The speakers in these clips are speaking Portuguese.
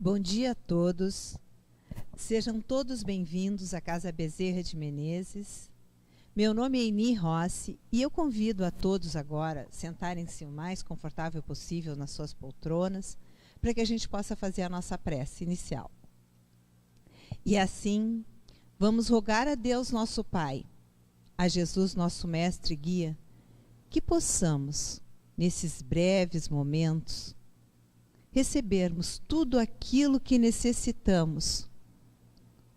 Bom dia a todos. Sejam todos bem-vindos à Casa Bezerra de Menezes. Meu nome é Eni Rossi e eu convido a todos agora a sentarem-se o mais confortável possível nas suas poltronas para que a gente possa fazer a nossa prece inicial. E assim, vamos rogar a Deus nosso Pai, a Jesus nosso Mestre e Guia, que possamos, nesses breves momentos, recebermos tudo aquilo que necessitamos,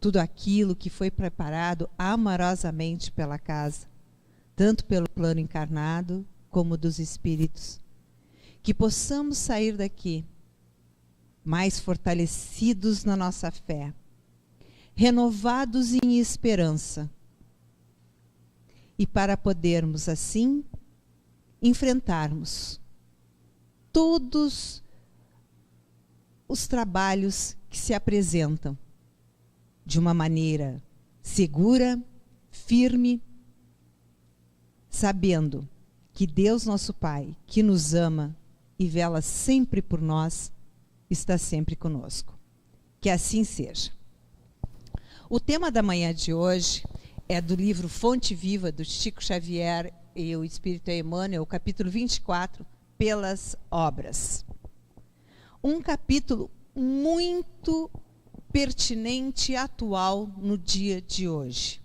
tudo aquilo que foi preparado amorosamente pela casa, tanto pelo plano encarnado como dos espíritos. Que possamos sair daqui mais fortalecidos na nossa fé, renovados em esperança, e para podermos assim enfrentarmos todos os trabalhos que se apresentam de uma maneira segura, firme, sabendo que Deus nosso Pai, que nos ama e vela sempre por nós, está sempre conosco. Que assim seja. O tema da manhã de hoje é do livro Fonte Viva, do Chico Xavier e o Espírito Emmanuel, capítulo 24, Pelas Obras. Um capítulo muito pertinente e atual no dia de hoje.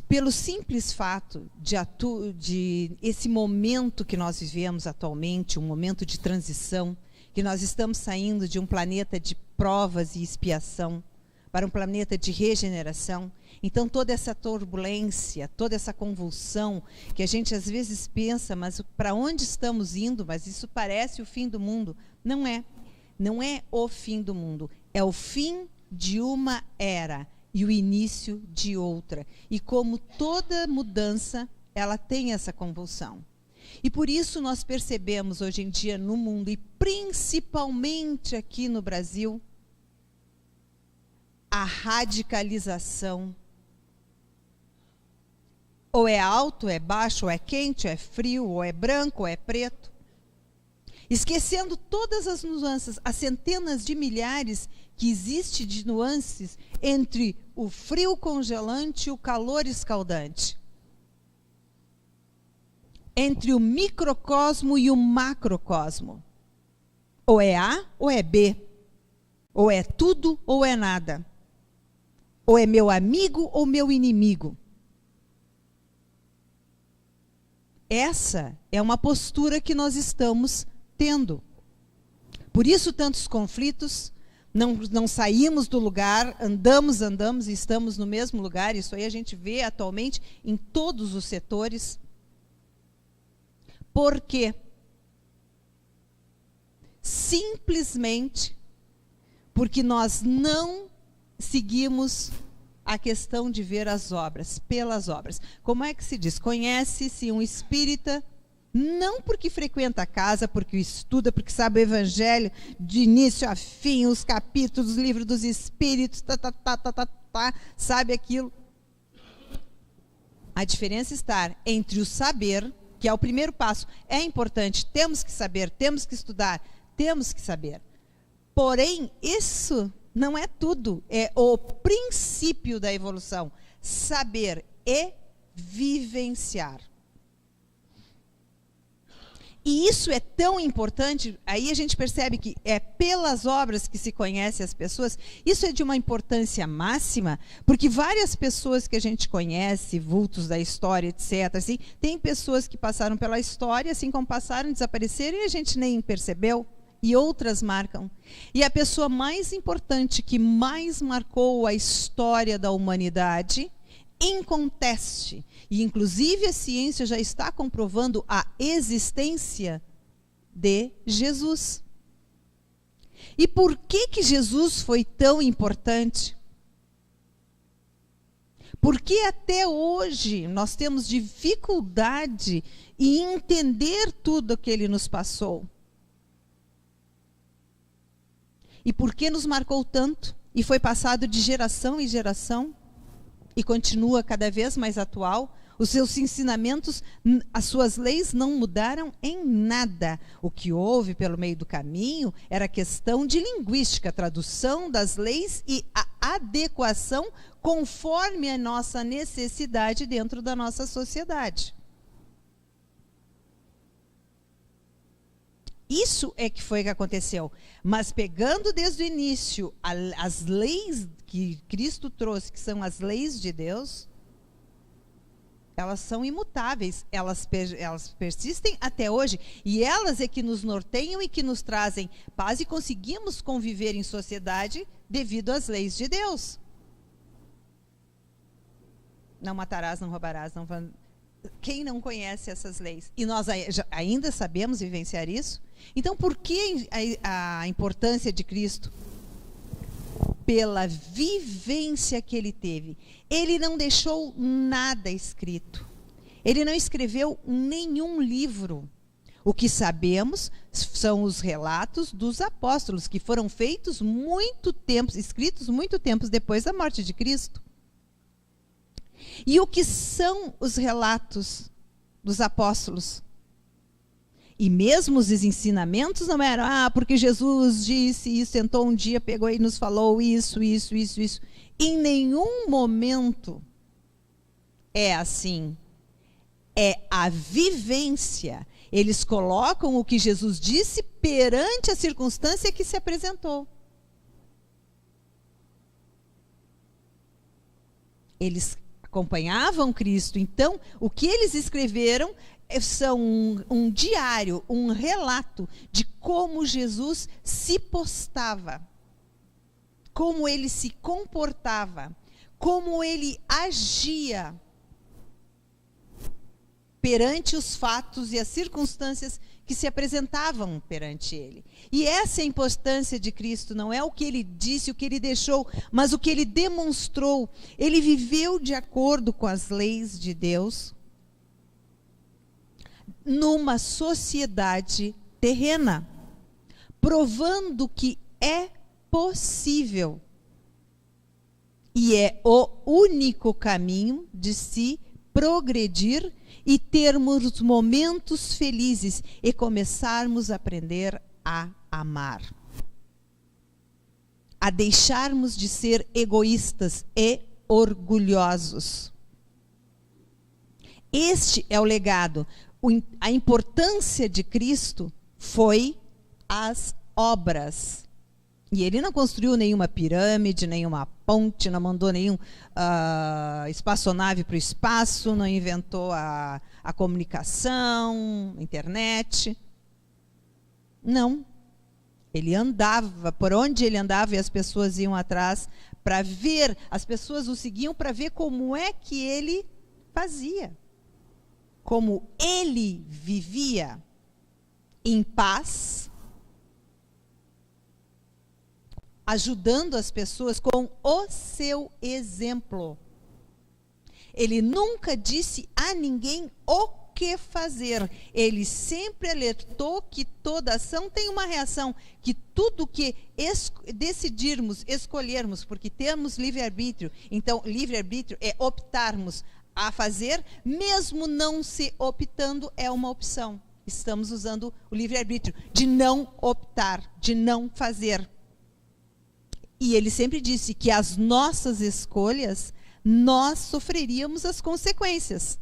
Pelo simples fato de esse momento que nós vivemos atualmente, um momento de transição, que nós estamos saindo de um planeta de provas e expiação para um planeta de regeneração. Então, toda essa turbulência, toda essa convulsão, que a gente às vezes pensa, mas para onde estamos indo? Mas isso parece o fim do mundo. Não é. Não é o fim do mundo. É o fim de uma era e o início de outra. E como toda mudança, ela tem essa convulsão. E por isso nós percebemos hoje em dia no mundo, e principalmente aqui no Brasil, a radicalização. Ou é alto, ou é baixo, ou é quente, ou é frio, ou é branco, ou é preto. Esquecendo todas as nuances, as centenas de milhares que existem de nuances entre o frio congelante e o calor escaldante. Entre o microcosmo e o macrocosmo. Ou é A ou é B. Ou é tudo ou é nada. Ou é meu amigo ou meu inimigo. Essa é uma postura que nós estamos tendo. Por isso tantos conflitos, não saímos do lugar, andamos e estamos no mesmo lugar. Isso aí a gente vê atualmente em todos os setores. Por quê? Simplesmente porque nós não seguimos a questão de ver as obras, pelas obras. Como é que se diz? Conhece-se um espírita, não porque frequenta a casa, porque estuda, porque sabe o evangelho de início a fim, os capítulos, os livros dos espíritos, sabe aquilo. A diferença está entre o saber, que é o primeiro passo, é importante, temos que saber, temos que estudar, temos que saber. Porém, isso não é tudo, é o princípio da evolução. Saber e vivenciar. E isso é tão importante, aí a gente percebe que é pelas obras que se conhece as pessoas. Isso é de uma importância máxima, porque várias pessoas que a gente conhece, vultos da história, etc., assim, tem pessoas que passaram pela história, assim como passaram, desapareceram e a gente nem percebeu. E outras marcam. E a pessoa mais importante que mais marcou a história da humanidade, inconteste, e inclusive a ciência já está comprovando a existência de Jesus. E por que Jesus foi tão importante? Porque até hoje nós temos dificuldade em entender tudo o que ele nos passou. E por que nos marcou tanto? E foi passado de geração em geração? E continua cada vez mais atual? Os seus ensinamentos, as suas leis não mudaram em nada. O que houve pelo meio do caminho era questão de linguística, tradução das leis e a adequação conforme a nossa necessidade dentro da nossa sociedade. Isso é que foi que aconteceu. Mas pegando desde o início as leis que Cristo trouxe, que são as leis de Deus, elas são imutáveis, elas persistem até hoje, e elas é que nos norteiam e que nos trazem paz, e conseguimos conviver em sociedade devido às leis de Deus. Não matarás, não roubarás, não... Quem não conhece essas leis? E nós ainda sabemos vivenciar isso? Então, por que a importância de Cristo? Pela vivência que ele teve. Ele não deixou nada escrito. Ele não escreveu nenhum livro. O que sabemos são os relatos dos apóstolos, que foram feitos escritos muito tempo depois da morte de Cristo. E o que são os relatos dos apóstolos? E mesmo os ensinamentos não eram, porque Jesus disse isso, sentou um dia, pegou e nos falou isso. Em nenhum momento é assim. É a vivência. Eles colocam o que Jesus disse perante a circunstância que se apresentou. Eles acompanhavam Cristo. Então, o que eles escreveram são um diário, um relato de como Jesus se postava, como ele se comportava, como ele agia perante os fatos e as circunstâncias que se apresentavam perante ele. E essa é a importância de Cristo, não é o que ele disse, o que ele deixou, mas o que ele demonstrou. Ele viveu de acordo com as leis de Deus, numa sociedade terrena, provando que é possível e é o único caminho de se progredir e termos momentos felizes e começarmos a aprender a amar, a deixarmos de ser egoístas e orgulhosos. Este é o legado. A importância de Cristo foi as obras. E ele não construiu nenhuma pirâmide, nenhuma ponte, não mandou nenhum espaçonave para o espaço, não inventou a comunicação, internet. Não. Ele andava, por onde ele andava, e as pessoas iam atrás para ver, as pessoas o seguiam para ver como é que ele fazia. Como ele vivia em paz, ajudando as pessoas com o seu exemplo. Ele nunca disse a ninguém o que fazer. Ele sempre alertou que toda ação tem uma reação, que tudo que decidirmos, escolhermos, porque temos livre-arbítrio, então livre-arbítrio é optarmos a fazer, mesmo não se optando, é uma opção. Estamos usando o livre-arbítrio de não optar, de não fazer. E ele sempre disse que as nossas escolhas, nós sofreríamos as consequências.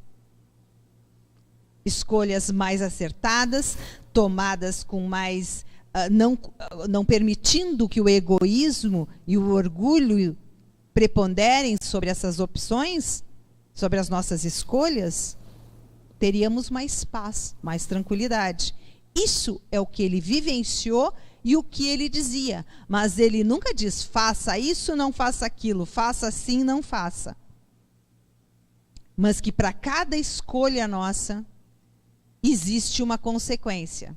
Escolhas mais acertadas, tomadas com mais... não permitindo que o egoísmo e o orgulho preponderem sobre essas opções, sobre as nossas escolhas, teríamos mais paz, mais tranquilidade. Isso é o que ele vivenciou e o que ele dizia. Mas ele nunca diz, faça isso, não faça aquilo, faça assim, não faça. Mas que para cada escolha nossa, existe uma consequência.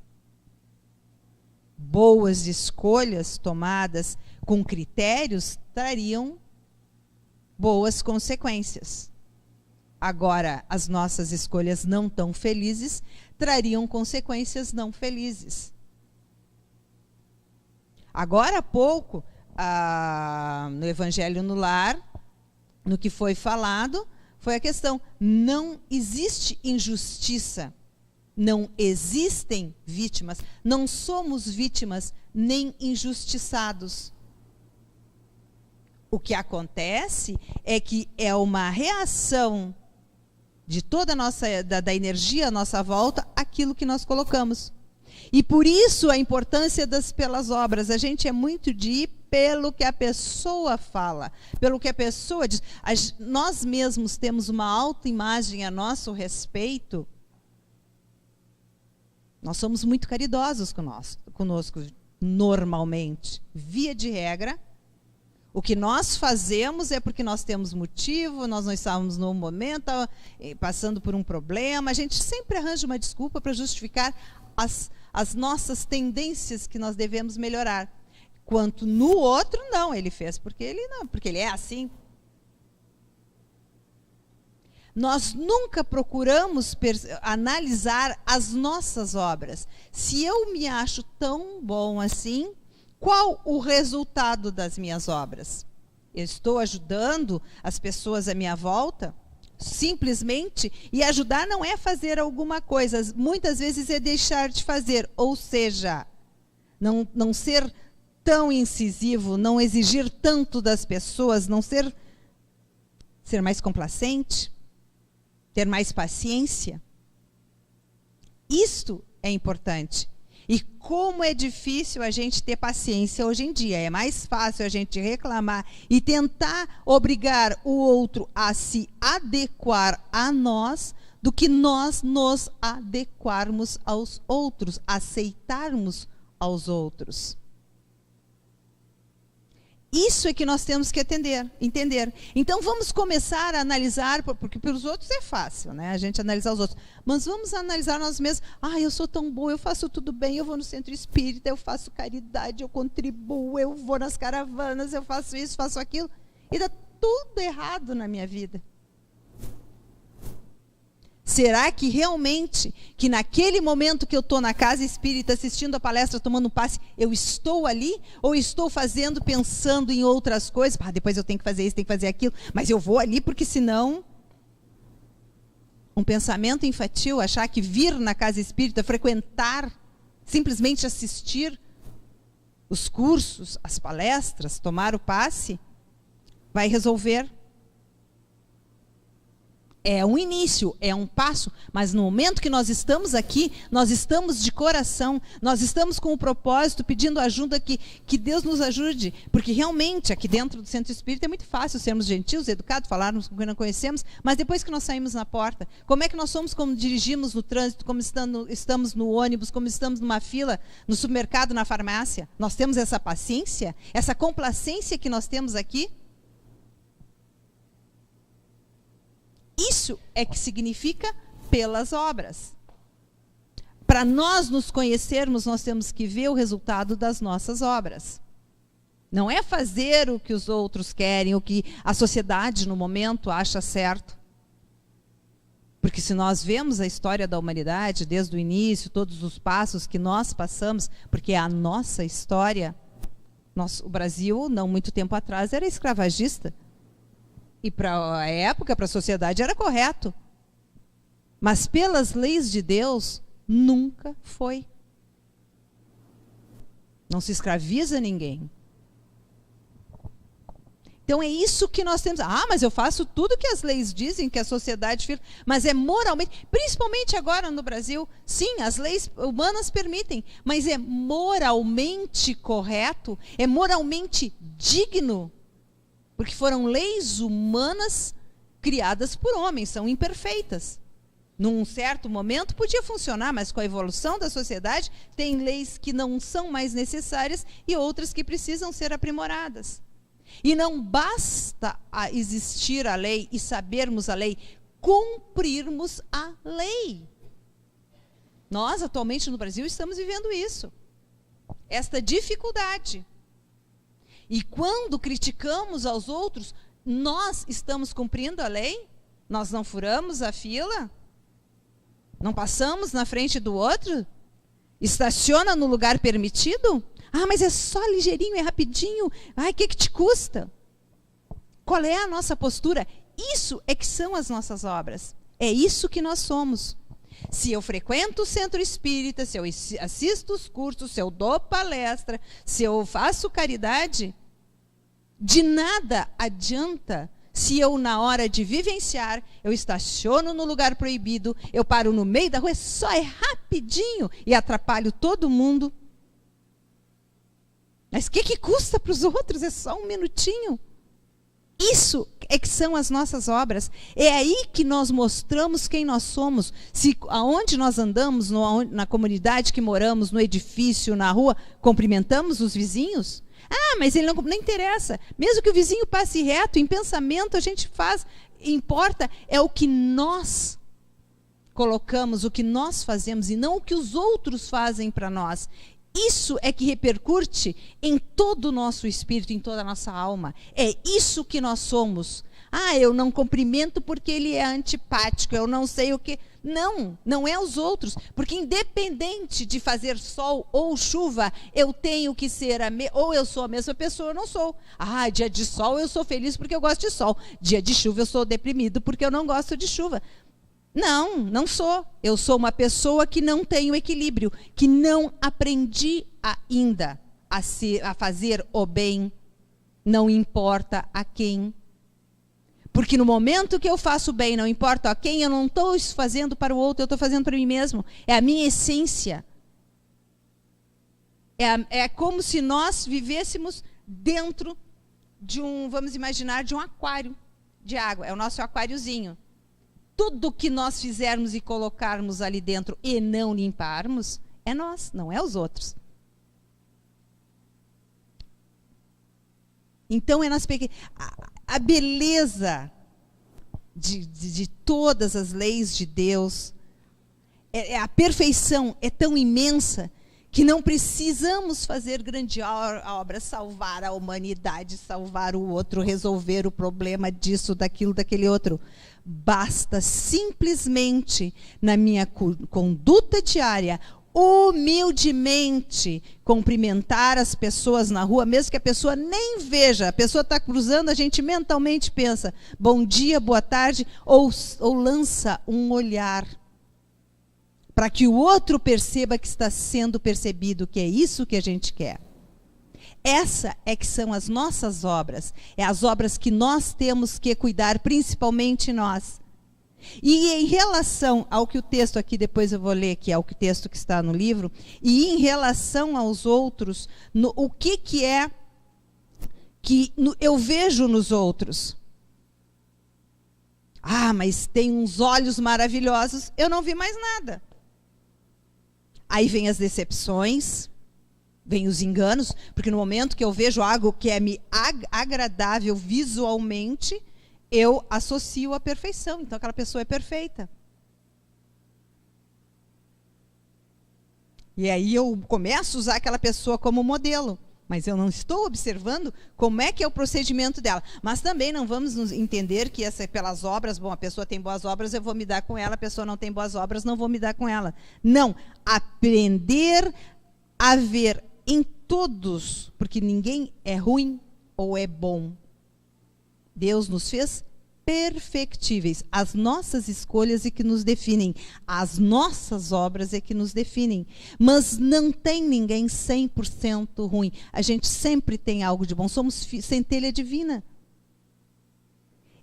Boas escolhas tomadas com critérios trariam boas consequências. Agora, as nossas escolhas não tão felizes trariam consequências não felizes. Agora há pouco, no Evangelho no Lar, no que foi falado, foi a questão. Não existe injustiça. Não existem vítimas. Não somos vítimas nem injustiçados. O que acontece é que é uma reação de toda a nossa da energia à nossa volta, aquilo que nós colocamos. E por isso a importância pelas obras. A gente é muito de ir pelo que a pessoa fala, pelo que a pessoa diz. Nós mesmos temos uma autoimagem a nosso respeito. Nós somos muito caridosos conosco, normalmente. Via de regra, o que nós fazemos é porque nós temos motivo, nós não estávamos no momento, passando por um problema. A gente sempre arranja uma desculpa para justificar as nossas tendências que nós devemos melhorar. Quanto no outro, não, ele fez porque ele é assim. Nós nunca procuramos analisar as nossas obras. Se eu me acho tão bom assim, qual o resultado das minhas obras? Eu estou ajudando as pessoas à minha volta? Simplesmente, e ajudar não é fazer alguma coisa, muitas vezes é deixar de fazer, ou seja, não ser tão incisivo, não exigir tanto das pessoas, não ser mais complacente, ter mais paciência. Isto é importante. E como é difícil a gente ter paciência hoje em dia. É mais fácil a gente reclamar e tentar obrigar o outro a se adequar a nós do que nós nos adequarmos aos outros, aceitarmos aos outros. Isso é que nós temos que entender. Então vamos começar a analisar, porque pelos outros é fácil, né? A gente analisar os outros. Mas vamos analisar nós mesmos. Eu sou tão boa, eu faço tudo bem, eu vou no centro espírita, eu faço caridade, eu contribuo, eu vou nas caravanas, eu faço isso, faço aquilo. E dá tudo errado na minha vida. Será que realmente, que naquele momento que eu estou na casa espírita, assistindo a palestra, tomando um passe, eu estou ali? Ou estou fazendo, pensando em outras coisas? Depois eu tenho que fazer isso, tenho que fazer aquilo, mas eu vou ali porque senão... Um pensamento infantil, achar que vir na casa espírita, frequentar, simplesmente assistir os cursos, as palestras, tomar o passe, vai resolver. É um início, é um passo, mas no momento que nós estamos aqui, nós estamos de coração, nós estamos com o propósito, pedindo ajuda, que Deus nos ajude, porque realmente aqui dentro do Centro Espírita é muito fácil sermos gentios, educados, falarmos com quem não conhecemos, mas depois que nós saímos na porta, como é que nós somos como dirigimos no trânsito, como estamos no ônibus, como estamos numa fila, no supermercado, na farmácia? Nós temos essa paciência, essa complacência que nós temos aqui? Isso é que significa pelas obras. Para nós nos conhecermos, nós temos que ver o resultado das nossas obras. Não é fazer o que os outros querem, o que a sociedade no momento acha certo. Porque se nós vemos a história da humanidade, desde o início, todos os passos que nós passamos, porque é a nossa história, o Brasil, não muito tempo atrás, era escravagista. E para a época, para a sociedade, era correto. Mas pelas leis de Deus, nunca foi. Não se escraviza ninguém. Então é isso que nós temos. Mas eu faço tudo que as leis dizem, que a sociedade... Mas é moralmente, principalmente agora no Brasil, sim, as leis humanas permitem, mas é moralmente correto, é moralmente digno. Porque foram leis humanas criadas por homens, são imperfeitas. Num certo momento podia funcionar, mas com a evolução da sociedade, tem leis que não são mais necessárias e outras que precisam ser aprimoradas. E não basta existir a lei e sabermos a lei, cumprirmos a lei. Nós, atualmente no Brasil, estamos vivendo isso. Esta dificuldade. E quando criticamos aos outros, nós estamos cumprindo a lei? Nós não furamos a fila? Não passamos na frente do outro? Estaciona no lugar permitido? Mas é só ligeirinho, é rapidinho. O que te custa? Qual é a nossa postura? isso é que são as nossas obras. É isso que nós somos. Se eu frequento o centro espírita, se eu assisto os cursos, se eu dou palestra, se eu faço caridade, de nada adianta se eu, na hora de vivenciar, eu estaciono no lugar proibido, eu paro no meio da rua, é rapidinho, e atrapalho todo mundo. Mas o que custa para os outros? É só um minutinho. Isso é que são as nossas obras. É aí que nós mostramos quem nós somos. Se aonde nós andamos, na comunidade que moramos, no edifício, na rua, cumprimentamos os vizinhos? Ah, mas ele não interessa. Mesmo que o vizinho passe reto, em pensamento a gente faz. Importa é o que nós colocamos, o que nós fazemos, e não o que os outros fazem para nós. Isso é que repercute em todo o nosso espírito, em toda a nossa alma. É isso que nós somos. Ah, eu não cumprimento porque ele é antipático, eu não sei o que. Não, não é os outros. Porque independente de fazer sol ou chuva, eu tenho que ser, ou eu sou a mesma pessoa ou não sou. Ah, dia de sol eu sou feliz porque eu gosto de sol. Dia de chuva eu sou deprimido porque eu não gosto de chuva. Não, não sou. Eu sou uma pessoa que não tem o equilíbrio, que não aprendi ainda a fazer o bem, não importa a quem. Porque no momento que eu faço o bem, não importa a quem, eu não estou fazendo para o outro, eu estou fazendo para mim mesmo. É a minha essência. É como se nós vivêssemos dentro de vamos imaginar, de um aquário de água. É o nosso aquáriozinho. Tudo que nós fizermos e colocarmos ali dentro e não limparmos, é nós, não é os outros. Então, é a beleza de todas as leis de Deus, a perfeição é tão imensa que não precisamos fazer grande obra, salvar a humanidade, salvar o outro, resolver o problema disso, daquilo, daquele outro. Basta simplesmente, na minha conduta diária, humildemente cumprimentar as pessoas na rua, mesmo que a pessoa nem veja, a pessoa está cruzando, a gente mentalmente pensa, bom dia, boa tarde, ou lança um olhar, para que o outro perceba que está sendo percebido, que é isso que a gente quer. Essa é que são as nossas obras, é as obras que nós temos que cuidar, principalmente nós. E em relação ao que o texto aqui, depois eu vou ler, que é o texto que está no livro, e em relação aos outros, o que é que eu vejo nos outros? Ah, mas tem uns olhos maravilhosos, eu não vi mais nada. Aí vem as decepções, vem os enganos, porque no momento que eu vejo algo que é me agradável visualmente, eu associo à perfeição. Então, aquela pessoa é perfeita. E aí eu começo a usar aquela pessoa como modelo. Mas eu não estou observando como é que é o procedimento dela. Mas também não vamos nos entender que pelas obras, bom, a pessoa tem boas obras, eu vou me dar com ela, a pessoa não tem boas obras, não vou me dar com ela. Não. Aprender a ver em todos, porque ninguém é ruim ou é bom. Deus nos fez perfectíveis. As nossas escolhas é que nos definem. As nossas obras é que nos definem. Mas não tem ninguém 100% ruim. A gente sempre tem algo de bom. Somos centelha divina.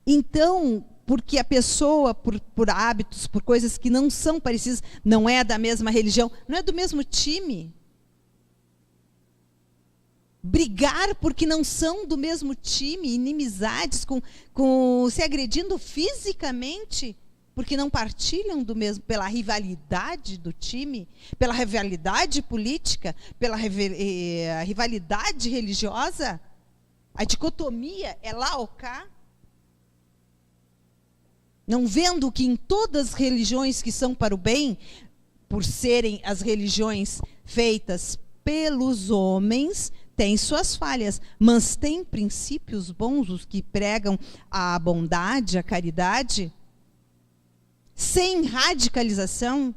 Então, porque a pessoa, por hábitos, por coisas que não são parecidas, não é da mesma religião, não é do mesmo time. Brigar porque não são do mesmo time, inimizades, se agredindo fisicamente, porque não partilham do mesmo, pela rivalidade do time, pela rivalidade política, pela rivalidade religiosa. A dicotomia é lá ou cá. Não vendo que em todas as religiões que são para o bem, por serem as religiões feitas pelos homens, tem suas falhas, mas tem princípios bons, os que pregam a bondade, a caridade, sem radicalização.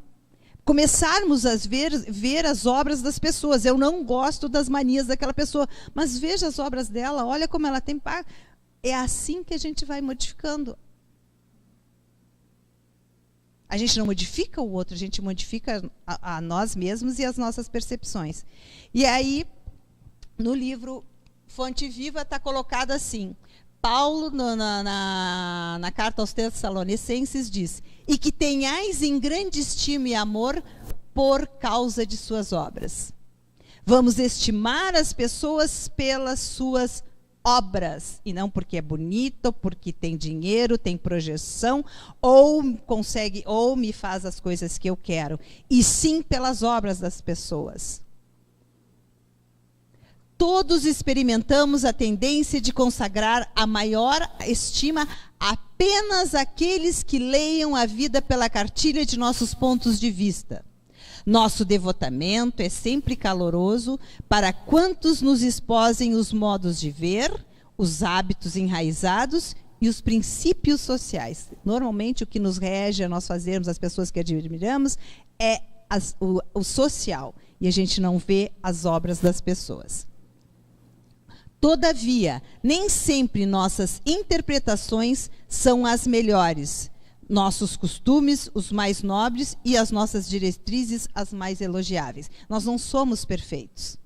Começarmos a ver as obras das pessoas. Eu não gosto das manias daquela pessoa, mas veja as obras dela, olha como ela tem. É assim que a gente vai modificando A gente não modifica o outro, a gente modifica a nós mesmos e as nossas percepções. E aí, no livro Fonte Viva, está colocado assim, Paulo, na carta aos Tessalonicenses, diz, e que tenhais em grande estima e amor por causa de suas obras. Vamos estimar as pessoas pelas suas obras, e não porque é bonito, porque tem dinheiro, tem projeção, ou consegue, ou me faz as coisas que eu quero, e sim pelas obras das pessoas. Todos experimentamos a tendência de consagrar a maior estima apenas àqueles que leiam a vida pela cartilha de nossos pontos de vista. Nosso devotamento é sempre caloroso para quantos nos exposem os modos de ver, os hábitos enraizados e os princípios sociais. Normalmente, o que nos rege a nós fazermos, as pessoas que admiramos, é o social. E a gente não vê as obras das pessoas. Todavia, nem sempre nossas interpretações são as melhores. Nossos costumes, os mais nobres, e as nossas diretrizes, as mais elogiáveis. Nós não somos perfeitos.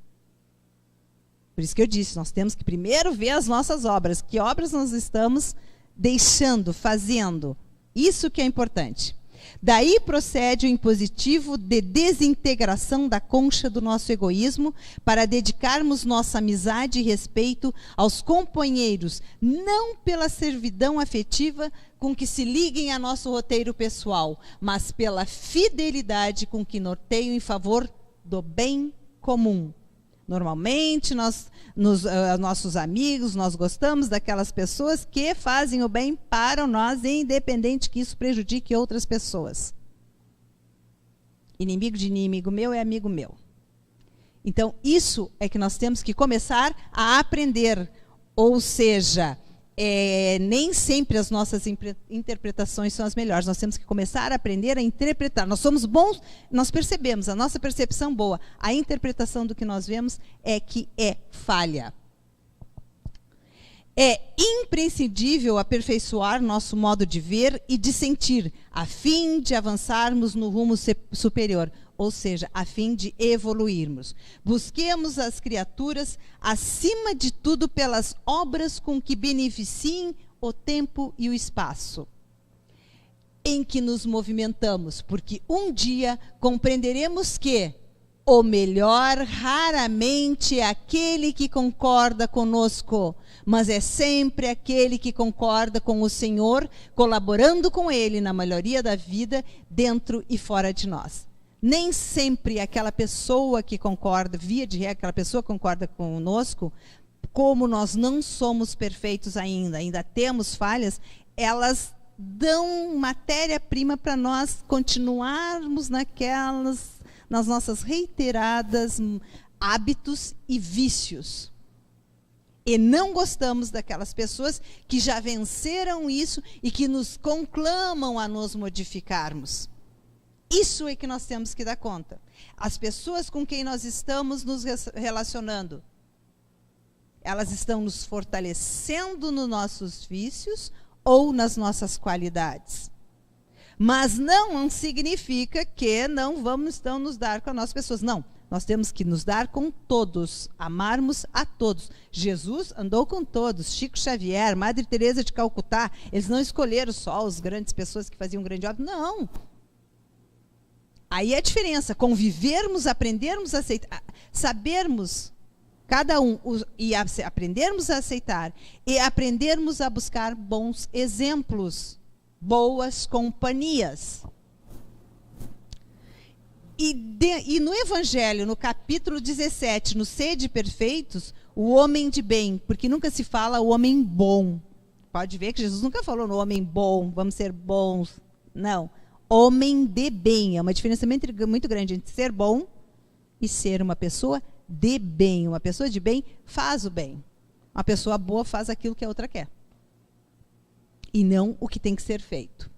Por isso que eu disse, nós temos que primeiro ver as nossas obras. Que obras nós estamos deixando, fazendo? Isso que é importante. Daí procede o impositivo de desintegração da concha do nosso egoísmo para dedicarmos nossa amizade e respeito aos companheiros, não pela servidão afetiva com que se liguem a nosso roteiro pessoal, mas pela fidelidade com que norteiam em favor do bem comum. Normalmente, nossos amigos, nós gostamos daquelas pessoas que fazem o bem para nós, independente que isso prejudique outras pessoas. Inimigo de inimigo meu é amigo meu. Então, isso é que nós temos que começar a aprender. Ou seja, nem sempre as nossas interpretações são as melhores. Nós temos que começar a aprender a interpretar. Nós somos bons, nós percebemos, a nossa percepção boa. A interpretação do que nós vemos é que é falha. É imprescindível aperfeiçoar nosso modo de ver e de sentir, a fim de avançarmos no rumo superior, ou seja, a fim de evoluirmos. Busquemos as criaturas, acima de tudo, pelas obras com que beneficiem o tempo e o espaço em que nos movimentamos, porque um dia compreenderemos que o melhor raramente é aquele que concorda conosco, mas é sempre aquele que concorda com o Senhor, colaborando com Ele na melhoria da vida, dentro e fora de nós. Nem sempre aquela pessoa que concorda, via de regra, aquela pessoa que concorda conosco, como nós não somos perfeitos ainda temos falhas, elas dão matéria-prima para nós continuarmos nas nossas reiteradas hábitos e vícios. E não gostamos daquelas pessoas que já venceram isso e que nos conclamam a nos modificarmos. Isso é que nós temos que dar conta. As pessoas com quem nós estamos nos relacionando, elas estão nos fortalecendo nos nossos vícios ou nas nossas qualidades. Mas não significa que não vamos então nos dar com as nossas pessoas. Não, nós temos que nos dar com todos, amarmos a todos. Jesus andou com todos, Chico Xavier, Madre Teresa de Calcutá, eles não escolheram só as grandes pessoas que faziam um grande obra, não. Aí é a diferença, convivermos, aprendermos a aceitar, sabermos cada um e aprendermos a aceitar e aprendermos a buscar bons exemplos, boas companhias. E no Evangelho, no capítulo 17, no Sede Perfeitos, o homem de bem, porque nunca se fala o homem bom. Pode ver que Jesus nunca falou no homem bom, vamos ser bons. Não. Homem de bem. É uma diferença muito grande entre ser bom e ser uma pessoa de bem. Uma pessoa de bem faz o bem. Uma pessoa boa faz aquilo que a outra quer. E não o que tem que ser feito.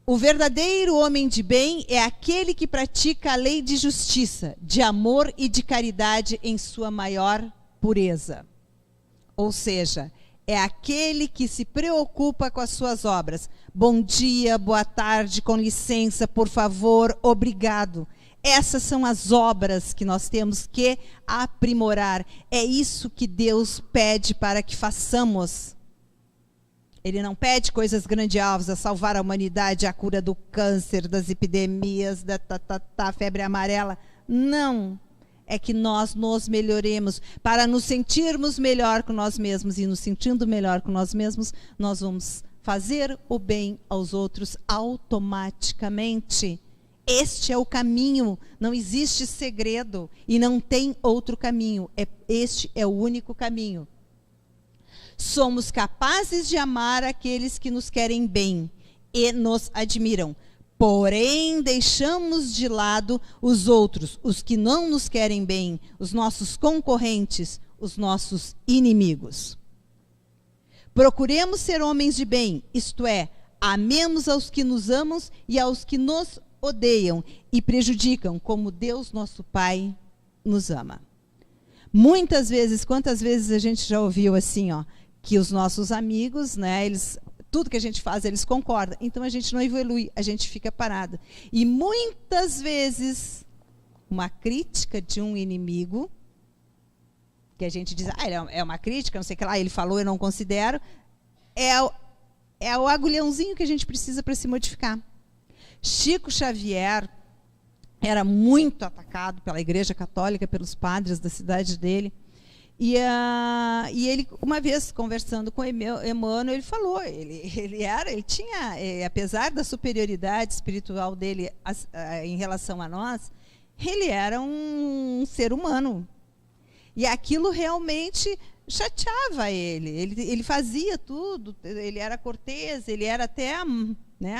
O verdadeiro homem de bem é aquele que pratica a lei de justiça, de amor e de caridade em sua maior pureza. Ou seja, é aquele que se preocupa com as suas obras. Bom dia, boa tarde, com licença, por favor, obrigado. Essas são as obras que nós temos que aprimorar. É isso que Deus pede para que façamos. Ele não pede coisas grandiosas, salvar a humanidade, a cura do câncer, das epidemias, da febre amarela. Não. É que nós nos melhoremos, para nos sentirmos melhor com nós mesmos. E nos sentindo melhor com nós mesmos, nós vamos fazer o bem aos outros automaticamente. Este é o caminho, não existe segredo e não tem outro caminho. Este é o único caminho. Somos capazes de amar aqueles que nos querem bem e nos admiram. Porém, deixamos de lado os outros, os que não nos querem bem, os nossos concorrentes, os nossos inimigos. Procuremos ser homens de bem, isto é, amemos aos que nos amam e aos que nos odeiam e prejudicam, como Deus, nosso Pai, nos ama. Muitas vezes, quantas vezes a gente já ouviu assim, que os nossos amigos, né, tudo que a gente faz, eles concordam. Então, a gente não evolui, a gente fica parado. E muitas vezes, uma crítica de um inimigo, que a gente diz, é uma crítica, não sei o que lá, ele falou, eu não considero, é o agulhãozinho que a gente precisa para se modificar. Chico Xavier era muito atacado pela Igreja Católica, pelos padres da cidade dele. E ele, uma vez, conversando com Emmanuel, ele falou, ele tinha, apesar da superioridade espiritual dele em relação a nós, ele era um ser humano. E aquilo realmente chateava ele. Ele fazia tudo, ele era cortês, ele era até... Né?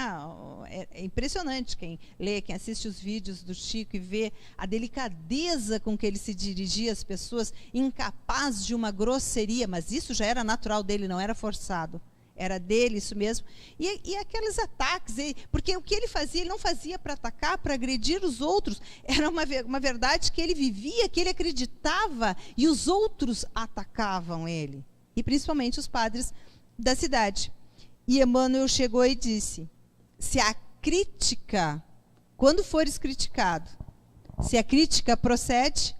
É impressionante quem lê, quem assiste os vídeos do Chico e vê a delicadeza com que ele se dirigia às pessoas, incapaz de uma grosseria, mas isso já era natural dele, não era forçado, era dele isso mesmo. E aqueles ataques, porque o que ele fazia, ele não fazia para atacar, para agredir os outros, era uma verdade que ele vivia, que ele acreditava, e os outros atacavam ele, e principalmente os padres da cidade. E Emmanuel chegou e disse, se a crítica, quando fores criticado, se a crítica procede,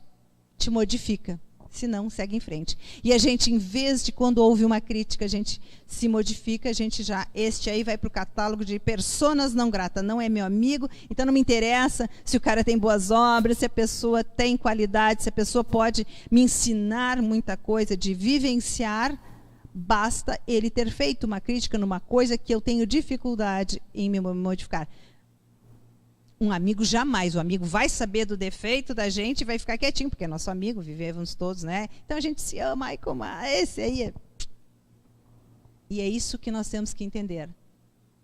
te modifica, se não, segue em frente. E a gente, em vez de quando houve uma crítica, a gente se modifica, a gente este aí vai para o catálogo de personas não grata, não é meu amigo, então não me interessa se o cara tem boas obras, se a pessoa tem qualidade, se a pessoa pode me ensinar muita coisa, de vivenciar. Basta ele ter feito uma crítica numa coisa que eu tenho dificuldade em me modificar. Um amigo jamais, o amigo vai saber do defeito da gente e vai ficar quietinho, porque é nosso amigo, vivemos todos, né? Então a gente se ama, ai como esse aí é... E é isso que nós temos que entender.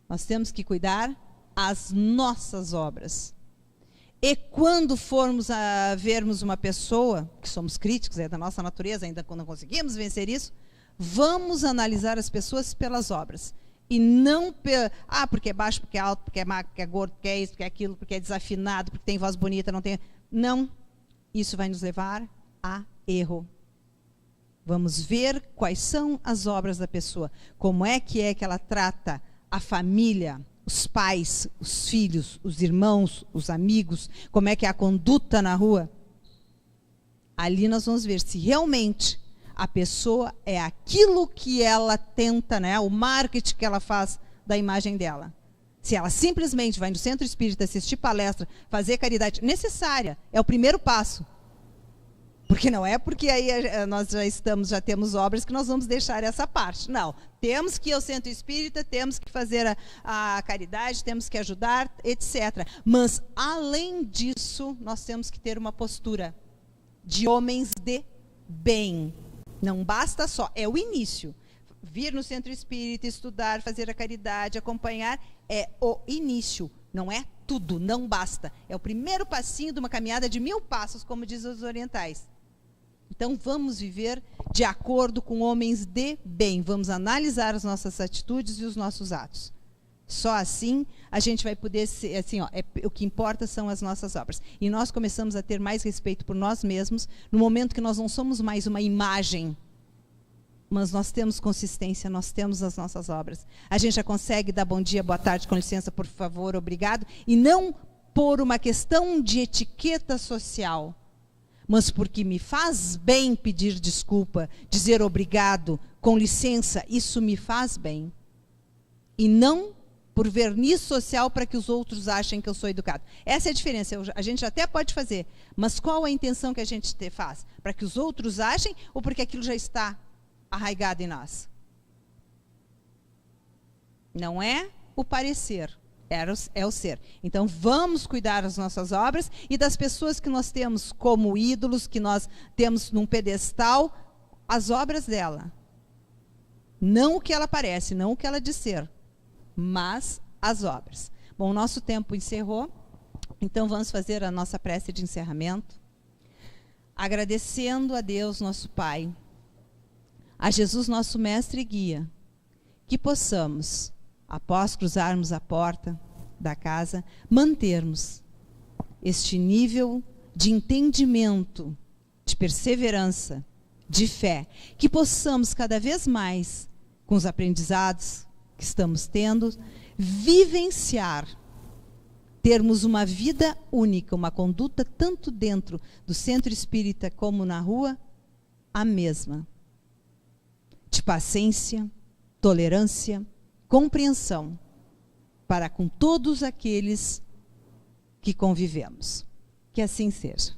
Nós temos que cuidar as nossas obras. E quando formos a vermos uma pessoa, que somos críticos, é da nossa natureza, ainda quando não conseguimos vencer isso, vamos analisar as pessoas pelas obras. E não porque é baixo, porque é alto, porque é magro, porque é gordo, porque é isso, porque é aquilo, porque é desafinado, porque tem voz bonita, não tem... Não. Isso vai nos levar a erro. Vamos ver quais são as obras da pessoa. Como é que ela trata a família, os pais, os filhos, os irmãos, os amigos. Como é que é a conduta na rua. Ali nós vamos ver se realmente... a pessoa é aquilo que ela tenta, né? O marketing que ela faz da imagem dela. Se ela simplesmente vai no centro espírita, assistir palestra, fazer caridade, necessária, é o primeiro passo. Porque não é porque aí nós já temos obras que nós vamos deixar essa parte. Não, temos que ir ao centro espírita, temos que fazer a caridade, temos que ajudar, etc. Mas, além disso, nós temos que ter uma postura de homens de bem. Não basta só, é o início. Vir no centro espírita, estudar, fazer a caridade, acompanhar, é o início. Não é tudo, não basta. É o primeiro passinho de uma caminhada de 1000 passos, como dizem os orientais. Então, vamos viver de acordo com homens de bem. Vamos analisar as nossas atitudes e os nossos atos. Só assim a gente vai poder ser, assim, o que importa são as nossas obras. E nós começamos a ter mais respeito por nós mesmos no momento que nós não somos mais uma imagem. mas nós temos consistência, nós temos as nossas obras. A gente já consegue dar bom dia, boa tarde, com licença, por favor, obrigado, e não por uma questão de etiqueta social, mas porque me faz bem pedir desculpa, dizer obrigado, com licença, isso me faz bem. E não por verniz social para que os outros achem que eu sou educado. Essa é a diferença. A gente até pode fazer, mas qual a intenção que a gente faz? Para que os outros achem ou porque aquilo já está arraigado em nós? Não é o parecer, é o ser. Então vamos cuidar das nossas obras e das pessoas que nós temos como ídolos, que nós temos num pedestal, as obras dela. Não o que ela parece, não o que ela diz ser, mas as obras. Bom, o nosso tempo encerrou, então vamos fazer a nossa prece de encerramento, agradecendo a Deus, nosso Pai, a Jesus, nosso Mestre e Guia, que possamos, após cruzarmos a porta da casa, mantermos este nível de entendimento, de perseverança, de fé, que possamos cada vez mais, com os aprendizados que estamos tendo, vivenciar, termos uma vida única, uma conduta tanto dentro do centro espírita como na rua, a mesma, de paciência, tolerância, compreensão para com todos aqueles que convivemos. Que assim seja.